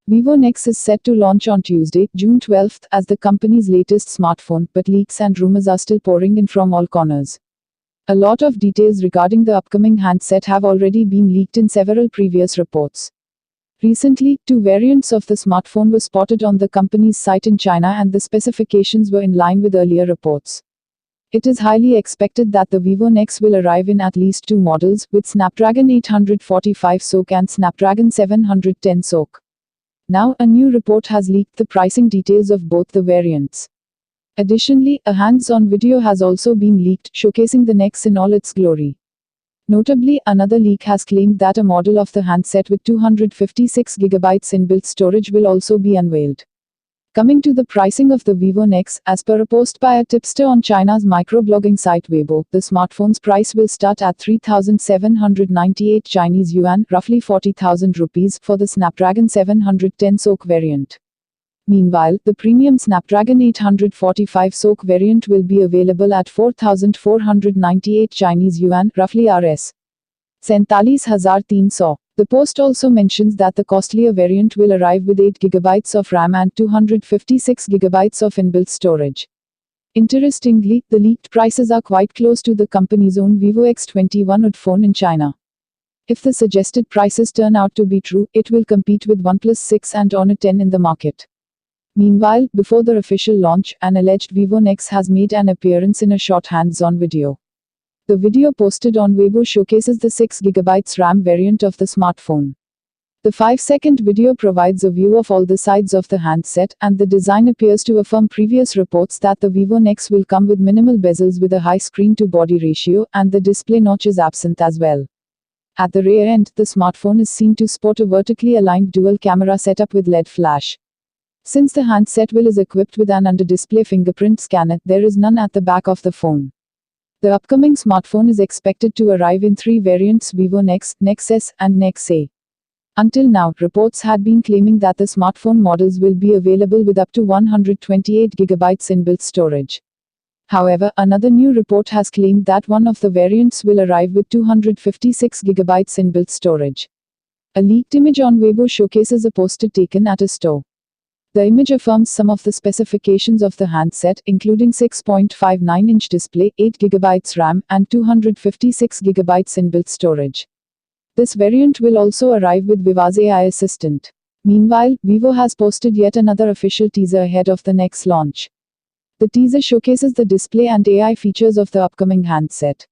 Vivo Nex is set to launch on Tuesday, June 12, as the company's latest smartphone, but leaks and rumors are still pouring in from all corners. A lot of details regarding the upcoming handset have already been leaked in several previous reports. Recently, two variants of the smartphone were spotted on the company's site in China and the specifications were in line with earlier reports. It is highly expected that the Vivo Nex will arrive in at least two models, with Snapdragon 845 SoC and Snapdragon 710 SoC. Now, a new report has leaked the pricing details of both the variants. Additionally, a hands-on video has also been leaked, showcasing the Nex in all its glory. Notably, another leak has claimed that a model of the handset with 256GB inbuilt storage will also be unveiled. Coming to the pricing of the Vivo Nex, as per a post by a tipster on China's microblogging site Weibo, the smartphone's price will start at 3,798 Chinese yuan, roughly 40,000 rupees, for the Snapdragon 710 SoC variant. Meanwhile, the premium Snapdragon 845 SoC variant will be available at 4,498 Chinese yuan, roughly Rs. 47,300. The post also mentions that the costlier variant will arrive with 8GB of RAM and 256GB of inbuilt storage. Interestingly, the leaked prices are quite close to the company's own Vivo X21 UD phone in China. If the suggested prices turn out to be true, it will compete with OnePlus 6 and Honor 10 in the market. Meanwhile, before the official launch, an alleged Vivo Nex has made an appearance in a short hands-on video. The video posted on Weibo showcases the 6GB RAM variant of the smartphone. The 5-second video provides a view of all the sides of the handset, and the design appears to affirm previous reports that the Vivo Nex will come with minimal bezels with a high screen-to-body ratio, and the display notch is absent as well. At the rear end, the smartphone is seen to sport a vertically aligned dual-camera setup with LED flash. Since the handset is equipped with an under-display fingerprint scanner, there is none at the back of the phone. The upcoming smartphone is expected to arrive in three variants: Vivo Nex, Nex S, and Nex A. Until now, reports had been claiming that the smartphone models will be available with up to 128GB inbuilt storage. However, another new report has claimed that one of the variants will arrive with 256GB inbuilt storage. A leaked image on Weibo showcases a poster taken at a store. The image affirms some of the specifications of the handset, including 6.59-inch display, 8GB RAM, and 256GB inbuilt storage. This variant will also arrive with Viva's AI assistant. Meanwhile, Vivo has posted yet another official teaser ahead of the next launch. The teaser showcases the display and AI features of the upcoming handset.